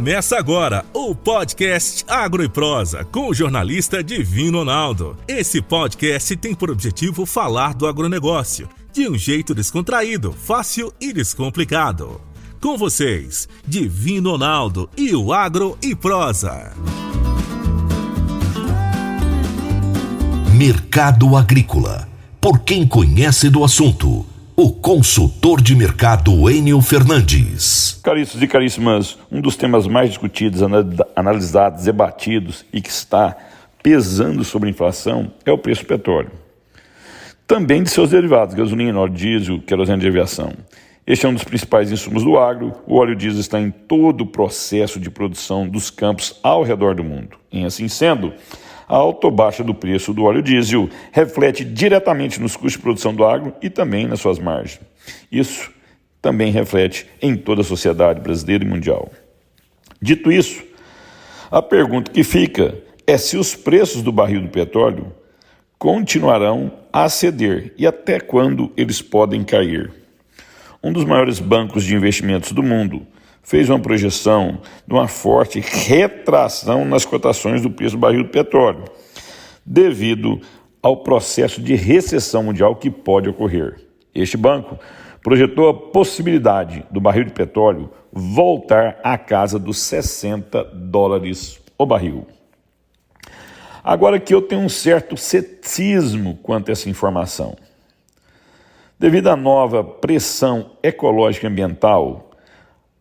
Começa agora o podcast Agro e Prosa com o jornalista Divino Ronaldo. Esse podcast tem por objetivo falar do agronegócio de um jeito descontraído, fácil e descomplicado. Com vocês, Divino Ronaldo e o Agro e Prosa. Mercado Agrícola. Por quem conhece do assunto. O consultor de mercado Enio Fernandes. Caríssimos e caríssimas, um dos temas mais discutidos, analisados, debatidos e que está pesando sobre a inflação é o preço do petróleo. Também de seus derivados, gasolina, óleo diesel, querosene de aviação. Este é um dos principais insumos do agro. O óleo diesel está em todo o processo de produção dos campos ao redor do mundo. Em assim sendo, a alta ou baixa do preço do óleo diesel reflete diretamente nos custos de produção do agro e também nas suas margens. Isso também reflete em toda a sociedade brasileira e mundial. Dito isso, a pergunta que fica é se os preços do barril do petróleo continuarão a ceder e até quando eles podem cair. Um dos maiores bancos de investimentos do mundo fez uma projeção de uma forte retração nas cotações do preço do barril do petróleo, devido ao processo de recessão mundial que pode ocorrer. Este banco projetou a possibilidade do barril de petróleo voltar à casa dos $60 o barril. Agora que eu tenho um certo ceticismo quanto a essa informação. Devido à nova pressão ecológica e ambiental,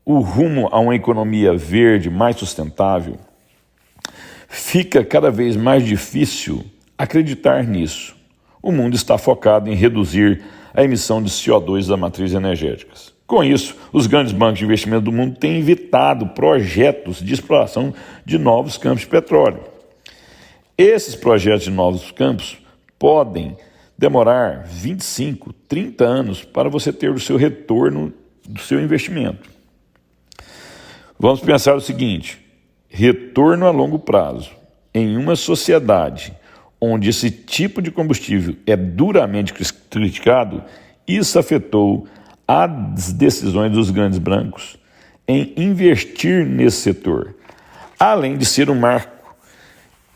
o rumo a uma economia verde mais sustentável, fica cada vez mais difícil acreditar nisso. O mundo está focado em reduzir a emissão de CO2 das matrizes energéticas. Com isso, os grandes bancos de investimento do mundo têm evitado projetos de exploração de novos campos de petróleo. Esses projetos de novos campos podem demorar 25, 30 anos para você ter o seu retorno do seu investimento. Vamos pensar o seguinte: retorno a longo prazo. Em uma sociedade onde esse tipo de combustível é duramente criticado, isso afetou as decisões dos grandes bancos em investir nesse setor, além de ser um marco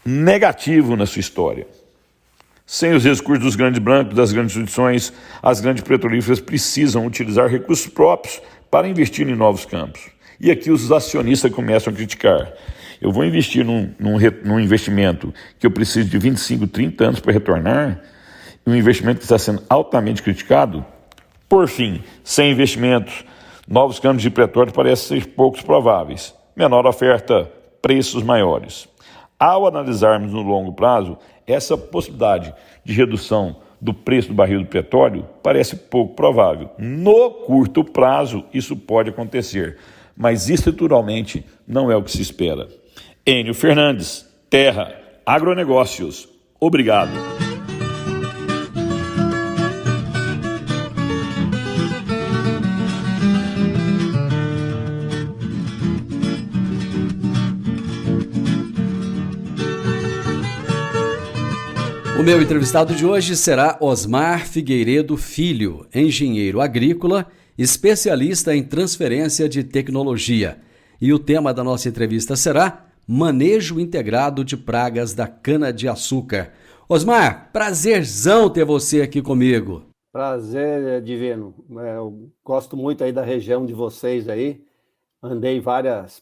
negativo na sua história. Sem os recursos dos grandes bancos, das grandes instituições, as grandes petrolíferas precisam utilizar recursos próprios para investir em novos campos. E aqui os acionistas começam a criticar. Eu vou investir num investimento que eu preciso de 25, 30 anos para retornar, um investimento que está sendo altamente criticado. Por fim, sem investimentos, novos campos de petróleo parecem ser poucos prováveis. Menor oferta, preços maiores. Ao analisarmos no longo prazo, essa possibilidade de redução do preço do barril do petróleo parece pouco provável. No curto prazo, isso pode acontecer, mas estruturalmente não é o que se espera. Enio Fernandes, Terra, Agronegócios. Obrigado. O meu entrevistado de hoje será Osmar Figueiredo Filho, engenheiro agrícola, especialista em transferência de tecnologia. E o tema da nossa entrevista será Manejo Integrado de Pragas da Cana-de-Açúcar. Osmar, prazerzão ter você aqui comigo. Prazer, Divino. Eu gosto muito aí da região de vocês aí. Andei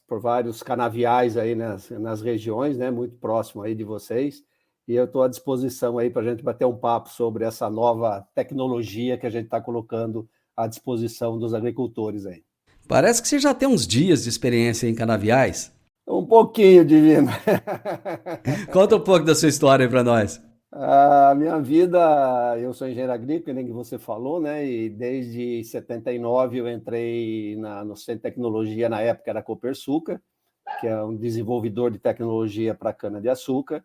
por vários canaviais aí nas regiões, né, muito próximo aí de vocês. E eu estou à disposição aí para a gente bater um papo sobre essa nova tecnologia que a gente está colocando à disposição dos agricultores aí. Parece que você já tem uns dias de experiência em canaviais. Um pouquinho, Divino. Conta um pouco da sua história aí para nós. A minha vida, eu sou engenheiro agrícola, nem que você falou, né? E desde 79 eu entrei no Centro de Tecnologia, na época era Copersucar, que é um desenvolvedor de tecnologia para cana-de-açúcar.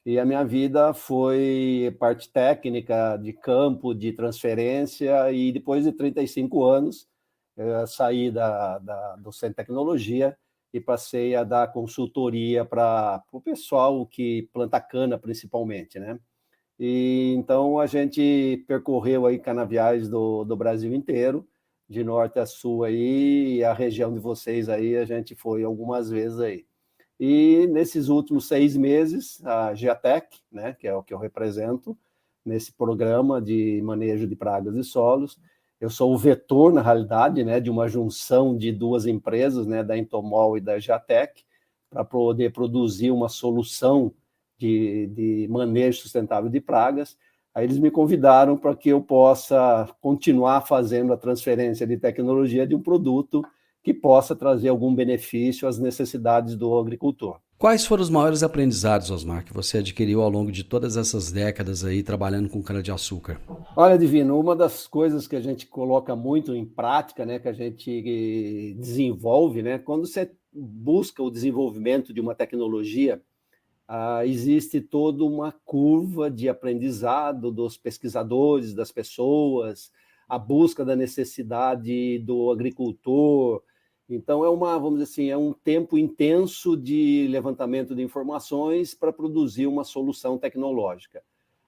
E a minha vida foi parte técnica, de campo, de transferência, e depois de 35 anos, eu saí do Centro de Tecnologia e passei a dar consultoria para o pessoal que planta cana, principalmente, né? E então a gente percorreu aí canaviais do Brasil inteiro, de norte a sul aí, e a região de vocês aí, a gente foi algumas vezes aí. E nesses últimos 6 meses, a Geatec, né, que é o que eu represento, nesse programa de manejo de pragas e solos, eu sou o vetor, na realidade, né, de uma junção de 2 empresas, né, da Entomol e da Geatec, para poder produzir uma solução de manejo sustentável de pragas. Aí eles me convidaram para que eu possa continuar fazendo a transferência de tecnologia de um produto que possa trazer algum benefício às necessidades do agricultor. Quais foram os maiores aprendizados, Osmar, que você adquiriu ao longo de todas essas décadas aí trabalhando com cana-de-açúcar? Olha, Divino, uma das coisas que a gente coloca muito em prática, né, que a gente desenvolve, né, quando você busca o desenvolvimento de uma tecnologia, existe toda uma curva de aprendizado dos pesquisadores, das pessoas, a busca da necessidade do agricultor. Então, vamos dizer assim, é um tempo intenso de levantamento de informações para produzir uma solução tecnológica.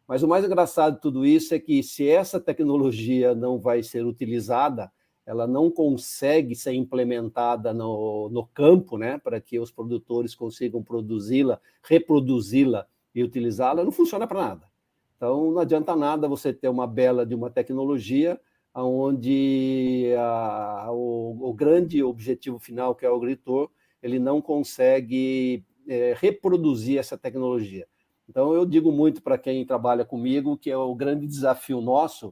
Mas o mais engraçado de tudo isso é que, se essa tecnologia não vai ser utilizada, ela não consegue ser implementada no campo, né, para que os produtores consigam produzi-la, reproduzi-la e utilizá-la, não funciona para nada. Então, não adianta nada você ter uma bela de uma tecnologia onde o grande objetivo final, que é o agricultor, ele não consegue reproduzir essa tecnologia. Então, eu digo muito para quem trabalha comigo que o grande desafio nosso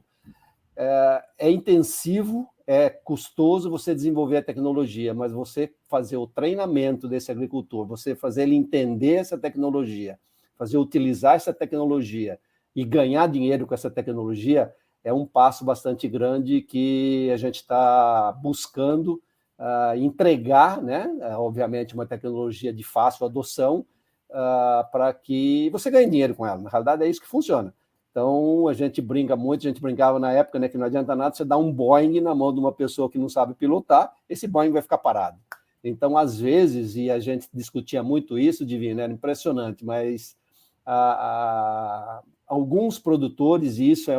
é intensivo, é custoso você desenvolver a tecnologia, mas você fazer o treinamento desse agricultor, você fazer ele entender essa tecnologia, fazer utilizar essa tecnologia e ganhar dinheiro com essa tecnologia, é um passo bastante grande que a gente está buscando entregar, né? Obviamente, uma tecnologia de fácil adoção, para que você ganhe dinheiro com ela. Na realidade, é isso que funciona. Então, a gente brinca muito, a gente brincava na época, né, que não adianta nada você dar um Boeing na mão de uma pessoa que não sabe pilotar, esse Boeing vai ficar parado. Então, às vezes, e a gente discutia muito isso, Divino, era impressionante, mas alguns produtores, e isso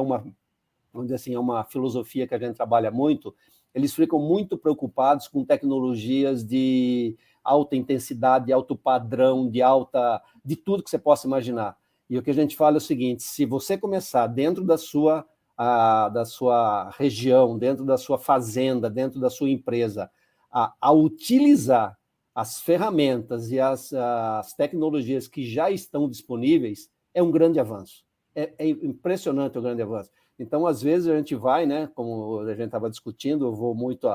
vamos dizer assim, é uma filosofia que a gente trabalha muito, eles ficam muito preocupados com tecnologias de alta intensidade, de alto padrão, de tudo que você possa imaginar. E o que a gente fala é o seguinte: se você começar dentro da sua região, dentro da sua fazenda, dentro da sua empresa, a utilizar as ferramentas e as tecnologias que já estão disponíveis, é um grande avanço. É impressionante o grande avanço. Então, às vezes, a gente vai, né, como a gente estava discutindo, eu vou muito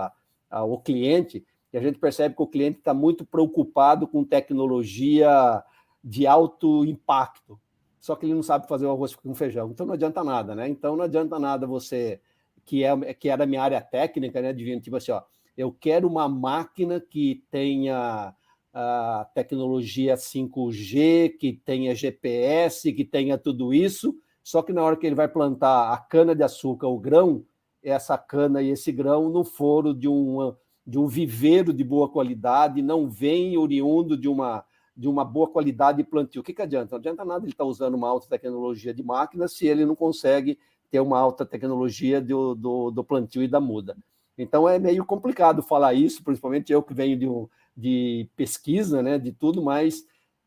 ao cliente, e a gente percebe que o cliente está muito preocupado com tecnologia de alto impacto, só que ele não sabe fazer o arroz com feijão. Então, não adianta nada, né? Então, não adianta nada você, que era a minha área técnica, né, Divino, tipo assim, ó, eu quero uma máquina que tenha a tecnologia 5G, que tenha GPS, que tenha tudo isso, só que na hora que ele vai plantar a cana-de-açúcar, o grão, essa cana e esse grão não foram de um viveiro de boa qualidade, não vem oriundo de uma boa qualidade de plantio. O que adianta? Não adianta nada ele estar usando uma alta tecnologia de máquina se ele não consegue ter uma alta tecnologia do plantio e da muda. Então, é meio complicado falar isso, principalmente eu que venho de pesquisa, né, de tudo, mas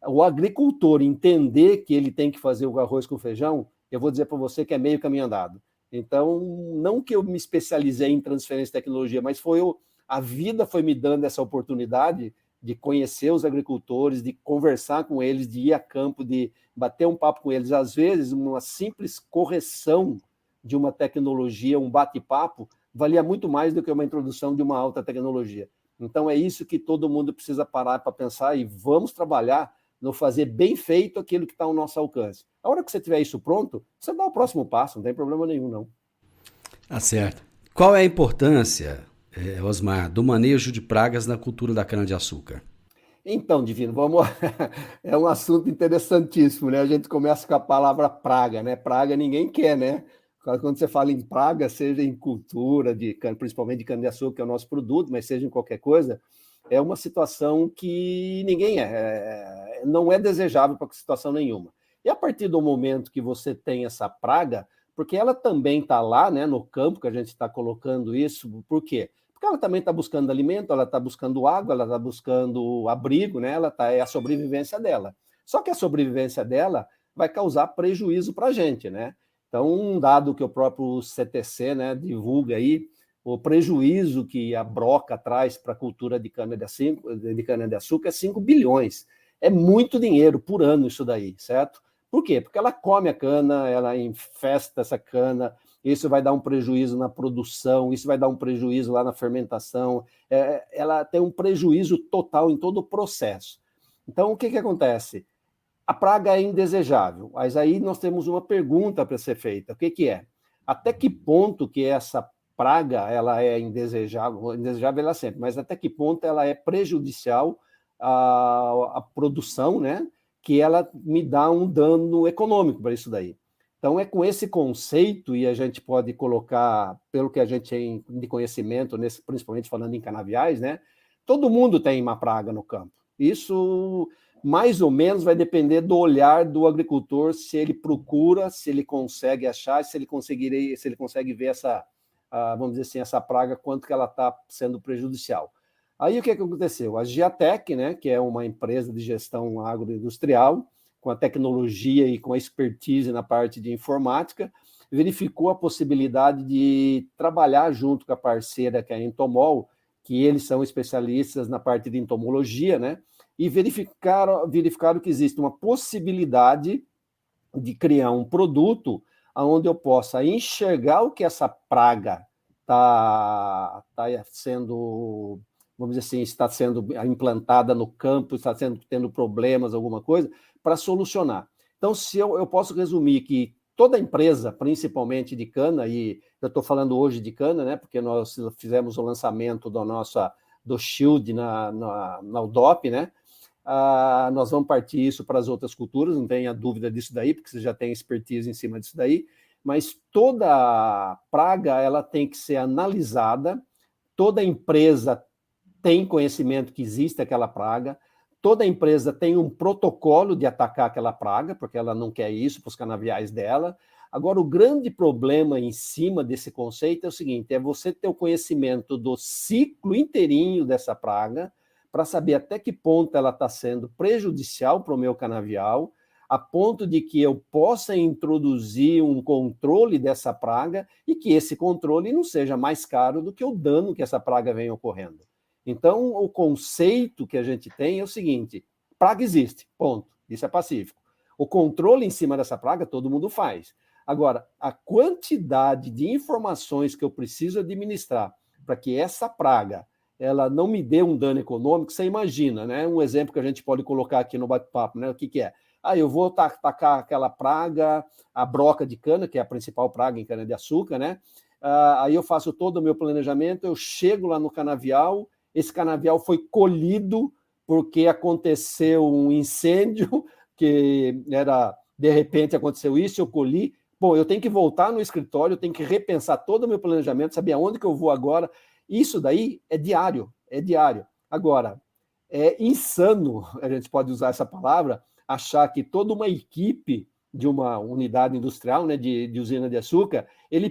o agricultor entender que ele tem que fazer o arroz com feijão, eu vou dizer para você que é meio caminho andado. Então, não que eu me especializei em transferência de tecnologia, mas a vida foi me dando essa oportunidade de conhecer os agricultores, de conversar com eles, de ir a campo, de bater um papo com eles. Às vezes, uma simples correção de uma tecnologia, um bate-papo, valia muito mais do que uma introdução de uma alta tecnologia. Então, é isso que todo mundo precisa parar para pensar e vamos trabalhar no fazer bem feito aquilo que está ao nosso alcance. A hora que você tiver isso pronto, você dá o próximo passo, não tem problema nenhum, não. Tá certo. Qual é a importância, Osmar, do manejo de pragas na cultura da cana-de-açúcar? Então, Divino, vamos. É um assunto interessantíssimo, né? A gente começa com a palavra praga, né? Praga ninguém quer, né? Quando você fala em praga, seja em cultura, principalmente de cana-de-açúcar, que é o nosso produto, mas seja em qualquer coisa, é uma situação que ninguém não é desejável para situação nenhuma. E a partir do momento que você tem essa praga, Porque ela também está lá, né, no campo que a gente está colocando isso. Por quê? Porque ela também está buscando alimento, ela está buscando água, ela está buscando abrigo, né? É a sobrevivência dela. Só que a sobrevivência dela vai causar prejuízo para a gente, né? Então, um dado que o próprio CTC, né, divulga aí, o prejuízo que a broca traz para a cultura de cana-de-açúcar é 5 bilhões. É muito dinheiro por ano isso daí, certo? Por quê? Porque ela come a cana, ela infesta essa cana, isso vai dar um prejuízo na produção, isso vai dar um prejuízo lá na fermentação, ela tem um prejuízo total em todo o processo. Então, o que acontece? A praga é indesejável, mas aí nós temos uma pergunta para ser feita. O que é? Até que ponto que essa praga ela é indesejável? Indesejável ela sempre, mas até que ponto ela é prejudicial à produção, né? Que ela me dá um dano econômico para isso daí. Então, é com esse conceito, e a gente pode colocar, pelo que a gente tem de conhecimento, principalmente falando em canaviais, né? Todo mundo tem uma praga no campo. Isso, mais ou menos, vai depender do olhar do agricultor, se ele procura, se ele consegue achar, se ele consegue ver essa, vamos dizer assim, essa praga, quanto que ela está sendo prejudicial. Aí o que aconteceu? A Giatec, né, que é uma empresa de gestão agroindustrial, com a tecnologia e com a expertise na parte de informática, verificou a possibilidade de trabalhar junto com a parceira, que é a Entomol, que eles são especialistas na parte de entomologia, né, e verificaram que existe uma possibilidade de criar um produto onde eu possa enxergar o que essa praga está sendo, vamos dizer assim, está sendo implantada no campo, está tendo problemas, alguma coisa, para solucionar. Então, se eu posso resumir que toda empresa, principalmente de cana, e eu estou falando hoje de cana, né, porque nós fizemos o lançamento do Shield na UDOP, né, nós vamos partir isso para as outras culturas, não tenha dúvida disso daí, porque você já tem expertise em cima disso daí, mas toda praga ela tem que ser analisada, toda empresa tem conhecimento que existe aquela praga, toda empresa tem um protocolo de atacar aquela praga, porque ela não quer isso para os canaviais dela. Agora, o grande problema em cima desse conceito é o seguinte, é você ter o conhecimento do ciclo inteirinho dessa praga, para saber até que ponto ela está sendo prejudicial para o meu canavial, a ponto de que eu possa introduzir um controle dessa praga e que esse controle não seja mais caro do que o dano que essa praga vem ocorrendo. Então, o conceito que a gente tem é o seguinte, praga existe, ponto, isso é pacífico. O controle em cima dessa praga todo mundo faz. Agora, a quantidade de informações que eu preciso administrar para que essa praga ela não me dê um dano econômico, você imagina, né? Um exemplo que a gente pode colocar aqui no bate-papo, né? O que é? Eu vou atacar aquela praga, a broca de cana, que é a principal praga em cana-de-açúcar, né? Aí eu faço todo o meu planejamento, eu chego lá no canavial, esse canavial foi colhido porque aconteceu um incêndio, que de repente aconteceu isso, eu colhi. Bom, eu tenho que voltar no escritório, eu tenho que repensar todo o meu planejamento, saber aonde que eu vou agora. Isso daí é diário. Agora, é insano, a gente pode usar essa palavra, achar que toda uma equipe de uma unidade industrial, né, de usina de açúcar, ele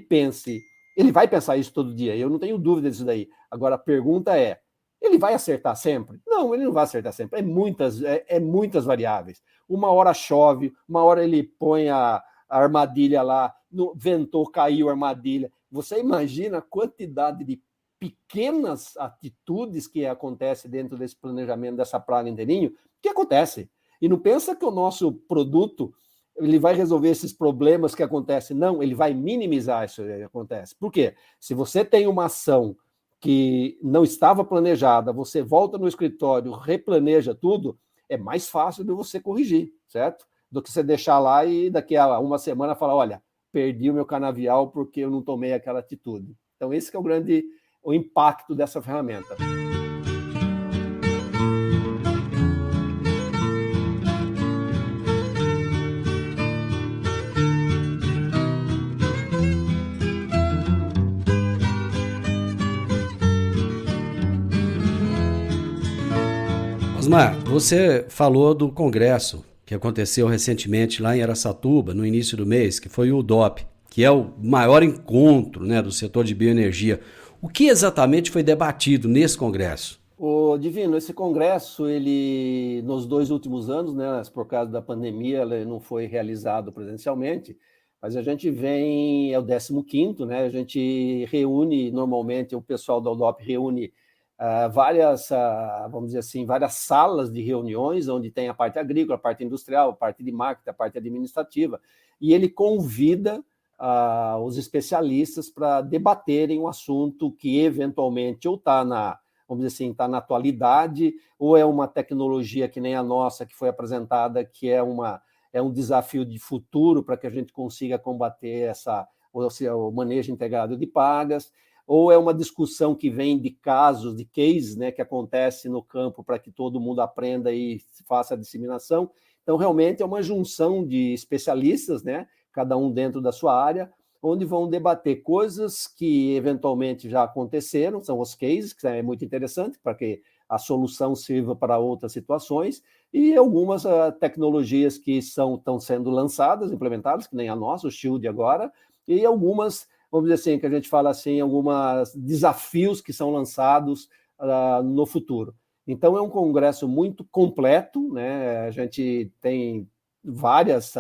vai pensar isso todo dia, eu não tenho dúvida disso daí. Agora, a pergunta é, ele vai acertar sempre? Não, ele não vai acertar sempre, é muitas variáveis. Uma hora chove, uma hora ele põe a armadilha lá, ventou, caiu a armadilha. Você imagina a quantidade de pequenas atitudes que acontecem dentro desse planejamento dessa praga inteirinho, que acontece. E não pensa que o nosso produto ele vai resolver esses problemas que acontecem. Não, ele vai minimizar isso que acontece. Por quê? Se você tem uma ação que não estava planejada, você volta no escritório, replaneja tudo, é mais fácil de você corrigir, certo? Do que você deixar lá e daqui a uma semana falar, olha, perdi o meu canavial porque eu não tomei aquela atitude. Então esse que é o impacto dessa ferramenta. Osmar, você falou do congresso que aconteceu recentemente lá em Araçatuba, no início do mês, que foi o UDOP. que é o maior encontro, né, do setor de bioenergia. O que exatamente foi debatido nesse congresso? O Divino, esse congresso, ele, nos 2 últimos anos, né, por causa da pandemia, ele não foi realizado presencialmente, mas a gente vem, é o 15º, né, a gente reúne, normalmente, o pessoal da UDOP reúne várias, vamos dizer assim, várias salas de reuniões, onde tem a parte agrícola, a parte industrial, a parte de marketing, a parte administrativa, e ele convida os especialistas para debaterem um assunto que, eventualmente, ou está na, vamos dizer assim, está na atualidade, ou é uma tecnologia que nem a nossa, que foi apresentada, que é um desafio de futuro para que a gente consiga combater o manejo integrado de pragas, ou é uma discussão que vem de casos, de cases, né, que acontece no campo para que todo mundo aprenda e faça a disseminação. Então, realmente, é uma junção de especialistas, né, cada um dentro da sua área, onde vão debater coisas que eventualmente já aconteceram, são os cases, que é muito interessante, para que a solução sirva para outras situações, e algumas tecnologias que estão sendo lançadas, implementadas, que nem a nossa, o Shield agora, e algumas, vamos dizer assim, que a gente fala assim, alguns desafios que são lançados no futuro. Então, é um congresso muito completo, né? A gente tem várias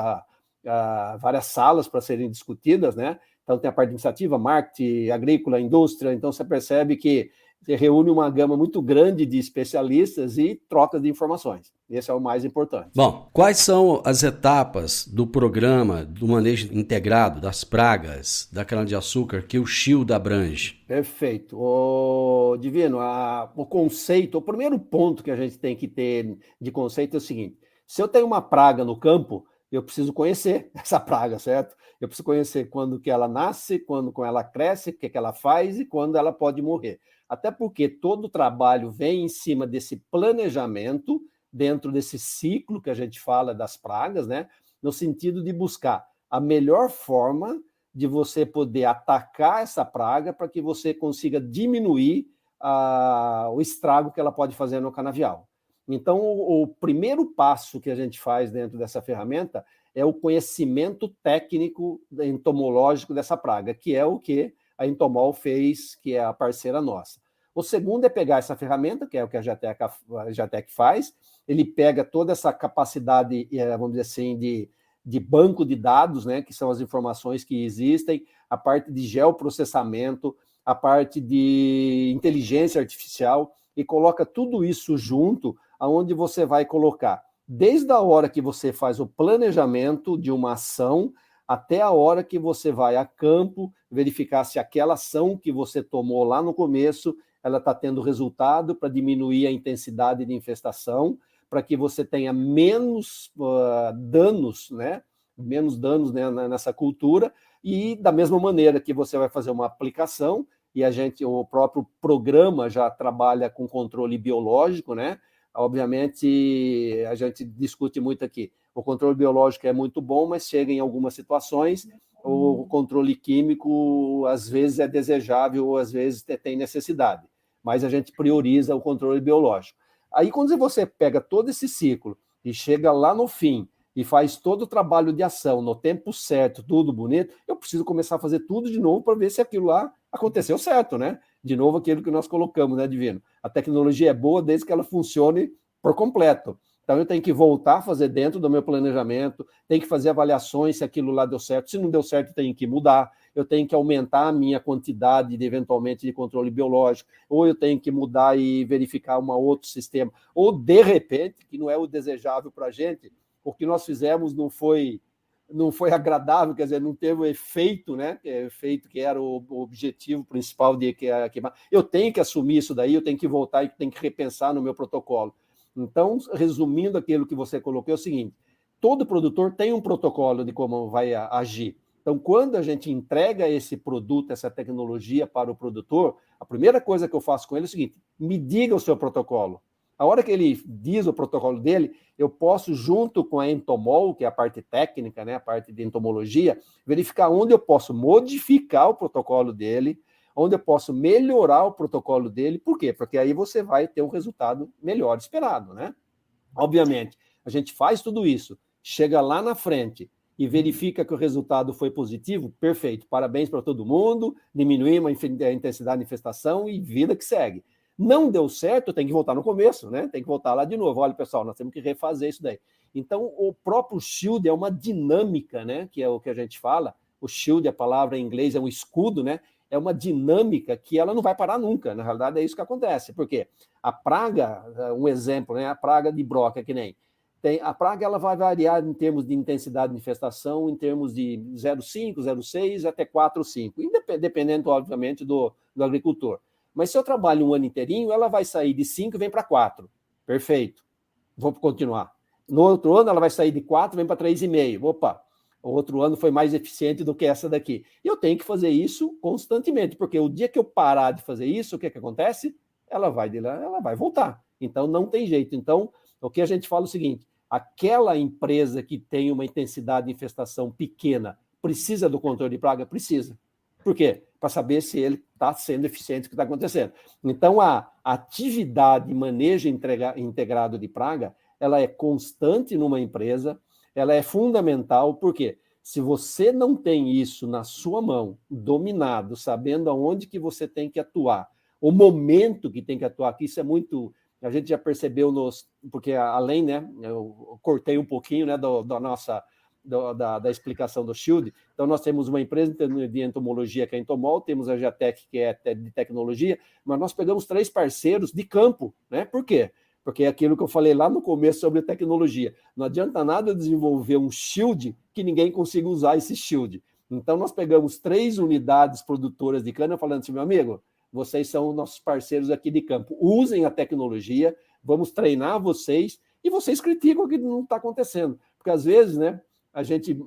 salas para serem discutidas, né? Então, tem a parte administrativa, marketing, agrícola, indústria. Então, você percebe que você reúne uma gama muito grande de especialistas e troca de informações. Esse é o mais importante. Bom, quais são as etapas do programa do manejo integrado das pragas da cana-de-açúcar que o Shield abrange? Perfeito. Divino, o conceito, o primeiro ponto que a gente tem que ter de conceito é o seguinte: se eu tenho uma praga no campo, eu preciso conhecer essa praga, certo? Eu preciso conhecer quando que ela nasce, quando ela cresce, o que ela faz e quando ela pode morrer. Até porque todo o trabalho vem em cima desse planejamento, dentro desse ciclo que a gente fala das pragas, né? No sentido de buscar a melhor forma de você poder atacar essa praga para que você consiga diminuir o estrago que ela pode fazer no canavial. Então, o primeiro passo que a gente faz dentro dessa ferramenta é o conhecimento técnico entomológico dessa praga, que é o que a Entomol fez, que é a parceira nossa. O segundo é pegar essa ferramenta, que é o que a Jatec faz, ele pega toda essa capacidade, vamos dizer assim, de banco de dados, né, que são as informações que existem, a parte de geoprocessamento, a parte de inteligência artificial, e coloca tudo isso junto, aonde você vai colocar, desde a hora que você faz o planejamento de uma ação, até a hora que você vai a campo, verificar se aquela ação que você tomou lá no começo, ela está tendo resultado para diminuir a intensidade de infestação, para que você tenha menos danos, né? Menos danos, né, nessa cultura, e da mesma maneira que você vai fazer uma aplicação, e o próprio programa já trabalha com controle biológico, né? Obviamente, a gente discute muito aqui. O controle biológico é muito bom, mas chega em algumas situações, o controle químico, às vezes, é desejável, ou às vezes tem necessidade. Mas a gente prioriza o controle biológico. Aí, quando você pega todo esse ciclo e chega lá no fim e faz todo o trabalho de ação no tempo certo, tudo bonito, eu preciso começar a fazer tudo de novo para ver se aquilo lá aconteceu certo, né? De novo, aquilo que nós colocamos, né, Divino? A tecnologia é boa desde que ela funcione por completo. Então, eu tenho que voltar a fazer dentro do meu planejamento, tenho que fazer avaliações se aquilo lá deu certo. Se não deu certo, eu tenho que mudar. Eu tenho que aumentar a minha quantidade, eventualmente, de controle biológico. Ou eu tenho que mudar e verificar um outro sistema. Ou, de repente, que não é o desejável para a gente, o que nós fizemos não foi agradável, quer dizer, não teve o efeito, né? Efeito que era o objetivo principal de queimar. Eu tenho que assumir isso daí, eu tenho que voltar e tenho que repensar no meu protocolo. Então, resumindo aquilo que você colocou, é o seguinte: todo produtor tem um protocolo de como vai agir. Então, quando a gente entrega esse produto, essa tecnologia para o produtor, a primeira coisa que eu faço com ele é o seguinte: me diga o seu protocolo. A hora que ele diz o protocolo dele, eu posso, junto com a Entomol, que é a parte técnica, né, a parte de entomologia, verificar onde eu posso modificar o protocolo dele, onde eu posso melhorar o protocolo dele. Por quê? Porque aí você vai ter um resultado melhor esperado, né? Obviamente, a gente faz tudo isso, chega lá na frente e verifica que o resultado foi positivo, perfeito, parabéns para todo mundo, diminuímos a intensidade de infestação e vida que segue. Não deu certo, tem que voltar no começo, né? Tem que voltar lá de novo. Olha, pessoal, nós temos que refazer isso daí. Então, o próprio shield é uma dinâmica, né? Que é o que a gente fala. O shield, a palavra em inglês é um escudo, né? É uma dinâmica que ela não vai parar nunca. Na realidade, é isso que acontece. Porque a praga, um exemplo, né? A praga de broca, que nem... A praga ela vai variar em termos de intensidade de infestação, em termos de 0,5, 0,6 até 4,5, dependendo, obviamente, do agricultor. Mas se eu trabalho um ano inteirinho, ela vai sair de 5 e vem para 4. Perfeito. Vou continuar. No outro ano, ela vai sair de 4 e vem para 3,5. Opa, o outro ano foi mais eficiente do que essa daqui. E eu tenho que fazer isso constantemente, porque o dia que eu parar de fazer isso, o que acontece? Ela vai voltar. Então, não tem jeito. Então, o que a gente fala é o seguinte, aquela empresa que tem uma intensidade de infestação pequena precisa do controle de praga? Precisa. Por quê? Para saber se ele está sendo eficiente o que está acontecendo. Então, a atividade de manejo integrado de praga, ela é constante numa empresa, ela é fundamental, porque se você não tem isso na sua mão, dominado, sabendo aonde que você tem que atuar, o momento que tem que atuar, que isso é muito... A gente já percebeu porque além, né, eu cortei um pouquinho, né, da explicação do Shield. Então, nós temos uma empresa de entomologia, que é a Entomol, temos a Jatec, que é de tecnologia, mas nós pegamos 3 parceiros de campo, né? Por quê? Porque é aquilo que eu falei lá no começo sobre tecnologia. Não adianta nada desenvolver um Shield que ninguém consiga usar esse Shield. Então, nós pegamos 3 unidades produtoras de cana, falando assim, meu amigo, vocês são nossos parceiros aqui de campo. Usem a tecnologia, vamos treinar vocês, e vocês criticam o que não está acontecendo. Porque, às vezes, né,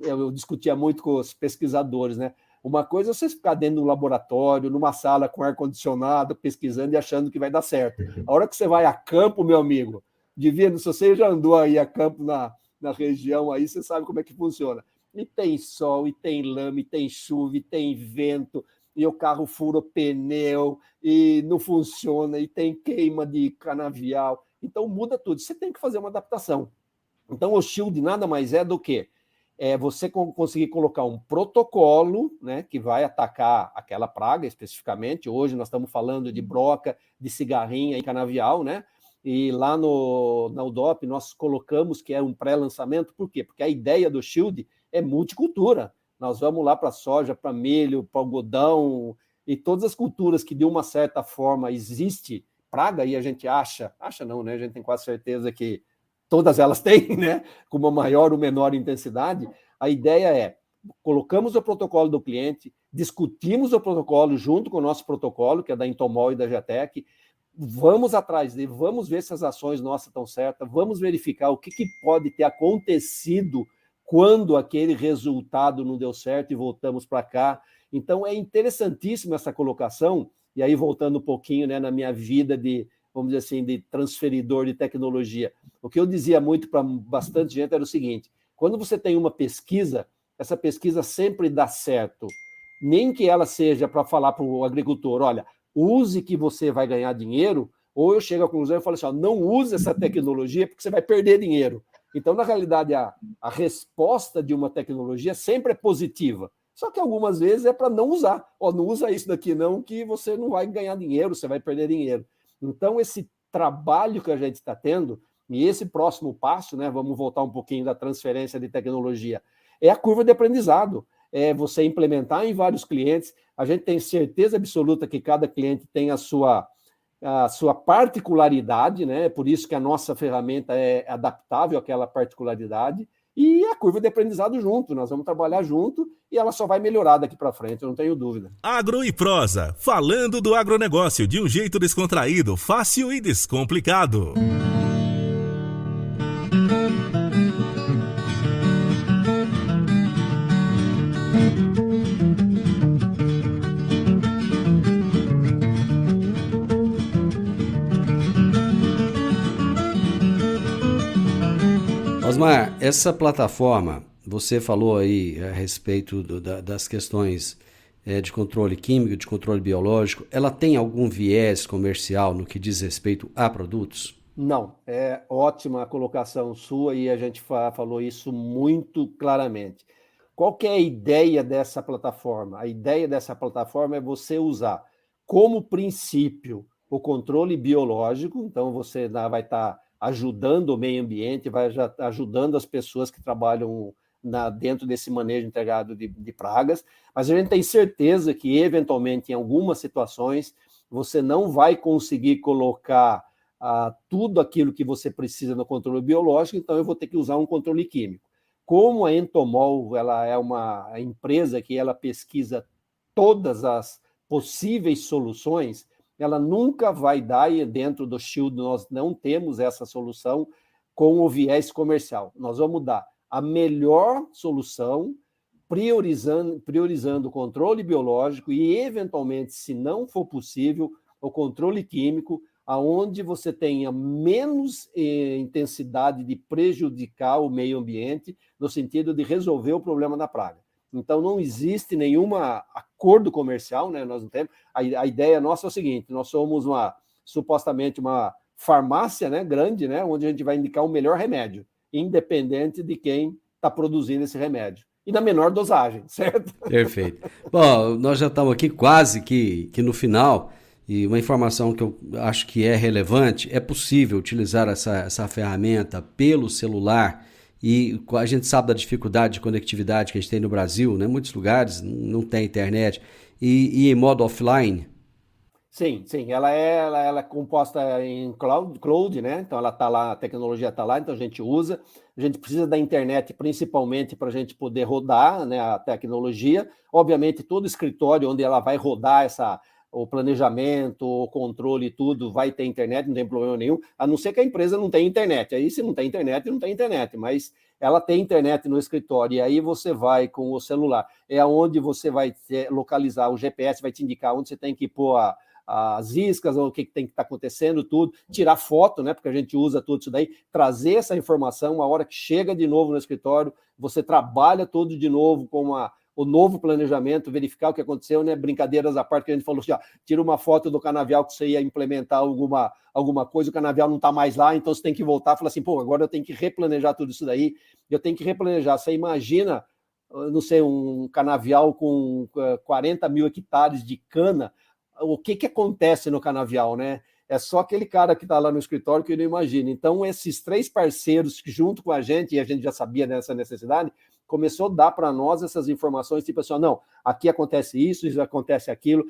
eu discutia muito com os pesquisadores, né? Uma coisa é você ficar dentro de um laboratório, numa sala com ar-condicionado, pesquisando e achando que vai dar certo. A hora que você vai a campo, meu amigo, se você já andou aí a campo na região, aí você sabe como é que funciona. E tem sol, e tem lama, e tem chuva, e tem vento, e o carro fura o pneu, e não funciona, e tem queima de canavial. Então, muda tudo. Você tem que fazer uma adaptação. Então, o Shield nada mais é do que você conseguir colocar um protocolo, né, que vai atacar aquela praga especificamente. Hoje nós estamos falando de broca, de cigarrinha e canavial, né? E lá na UDOP nós colocamos que é um pré-lançamento. Por quê? Porque a ideia do Shield é multicultura. Nós vamos lá para soja, para milho, para algodão e todas as culturas que de uma certa forma existe praga e a gente acha não, né? A gente tem quase certeza que todas elas têm, né? Com uma maior ou menor intensidade. A ideia é, colocamos o protocolo do cliente, discutimos o protocolo junto com o nosso protocolo, que é da Entomol e da Jatec, vamos atrás dele, vamos ver se as ações nossas estão certas, vamos verificar o que pode ter acontecido quando aquele resultado não deu certo e voltamos para cá. Então, é interessantíssima essa colocação, e aí voltando um pouquinho, né, na minha vida vamos dizer assim, de transferidor de tecnologia. O que eu dizia muito para bastante gente era o seguinte, quando você tem uma pesquisa, essa pesquisa sempre dá certo, nem que ela seja para falar para o agricultor, olha, use que você vai ganhar dinheiro, ou eu chego à conclusão e falo assim, ó, não use essa tecnologia porque você vai perder dinheiro. Então, na realidade, a resposta de uma tecnologia sempre é positiva, só que algumas vezes é para não usar. Ó, não usa isso daqui não, que você não vai ganhar dinheiro, você vai perder dinheiro. Então, esse trabalho que a gente está tendo, e esse próximo passo, né, vamos voltar um pouquinho da transferência de tecnologia, é a curva de aprendizado, é você implementar em vários clientes. A gente tem certeza absoluta que cada cliente tem a sua particularidade, né? Por isso que a nossa ferramenta é adaptável àquela particularidade, e a curva de aprendizado junto, nós vamos trabalhar junto e ela só vai melhorar daqui para frente, eu não tenho dúvida. Agro e Prosa, falando do agronegócio de um jeito descontraído, fácil e descomplicado. Osmar, essa plataforma, você falou aí a respeito das questões de controle químico, de controle biológico, ela tem algum viés comercial no que diz respeito a produtos? Não, é ótima a colocação sua e a gente falou isso muito claramente. Qual que é a ideia dessa plataforma? A ideia dessa plataforma é você usar como princípio o controle biológico, então você vai estar ajudando o meio ambiente, vai ajudando as pessoas que trabalham dentro desse manejo integrado de pragas, mas a gente tem certeza que, eventualmente, em algumas situações, você não vai conseguir colocar tudo aquilo que você precisa no controle biológico, então eu vou ter que usar um controle químico. Como a Entomol ela é uma empresa que ela pesquisa todas as possíveis soluções, ela nunca vai dar, e dentro do Shield nós não temos essa solução com o viés comercial. Nós vamos dar a melhor solução, priorizando o controle biológico e, eventualmente, se não for possível, o controle químico, aonde você tenha menos intensidade de prejudicar o meio ambiente, no sentido de resolver o problema da praga. Então, não existe nenhum acordo comercial, né? Nós não temos. A ideia nossa é o seguinte: nós somos supostamente uma farmácia, né, grande, né, onde a gente vai indicar o melhor remédio, independente de quem está produzindo esse remédio. E na menor dosagem, certo? Perfeito. Bom, nós já estamos aqui quase que no final. E uma informação que eu acho que é relevante: é possível utilizar essa ferramenta pelo celular, e a gente sabe da dificuldade de conectividade que a gente tem no Brasil, né? Muitos lugares não tem internet, e em modo offline? Sim, ela é composta em cloud, né? Então ela está lá, a tecnologia está lá, então a gente usa. A gente precisa da internet principalmente para a gente poder rodar, né, a tecnologia. Obviamente, todo escritório onde ela vai rodar o planejamento, o controle e tudo, vai ter internet, não tem problema nenhum, a não ser que a empresa não tenha internet. Aí, se não tem internet, não tem internet, mas ela tem internet no escritório, e aí você vai com o celular, é onde você vai localizar, o GPS vai te indicar onde você tem que pôr as iscas, o que tem que estar acontecendo, tudo, tirar foto, né, porque a gente usa tudo isso daí, trazer essa informação, a hora que chega de novo no escritório, você trabalha tudo de novo com o novo planejamento, verificar o que aconteceu, né? Brincadeiras à parte, que a gente falou assim, tira uma foto do canavial que você ia implementar alguma coisa, o canavial não está mais lá, então você tem que voltar e falar assim, agora eu tenho que replanejar tudo isso daí, eu tenho que replanejar. Você imagina, não sei, um canavial com 40 mil hectares de cana, o que acontece no canavial, né? É só aquele cara que está lá no escritório que não imagina. Então, esses 3 parceiros que, junto com a gente, e a gente já sabia dessa necessidade, começou a dar para nós essas informações, tipo assim, não, aqui acontece isso acontece aquilo.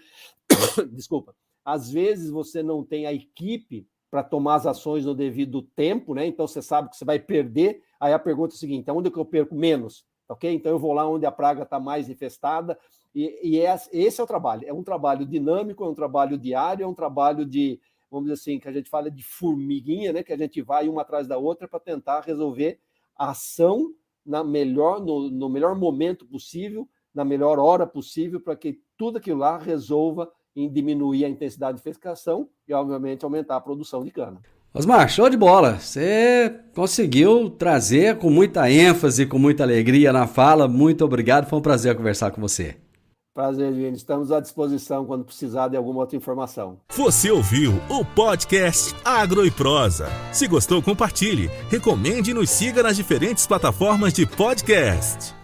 Desculpa. Às vezes você não tem a equipe para tomar as ações no devido tempo, né? Então você sabe que você vai perder. Aí a pergunta é a seguinte: onde que eu perco menos? Ok? Então eu vou lá onde a praga está mais infestada. Esse é o trabalho. É um trabalho dinâmico, é um trabalho diário, é um trabalho de, vamos dizer assim, que a gente fala de formiguinha, né? Que a gente vai uma atrás da outra para tentar resolver a ação no melhor momento possível, na melhor hora possível, para que tudo aquilo lá resolva em diminuir a intensidade de infestação e, obviamente, aumentar a produção de cana. Osmar, show de bola! Você conseguiu trazer com muita ênfase, com muita alegria na fala. Muito obrigado, foi um prazer conversar com você. Prazer, gente. Estamos à disposição quando precisar de alguma outra informação. Você ouviu o podcast Agro e Prosa. Se gostou, compartilhe, recomende e nos siga nas diferentes plataformas de podcast.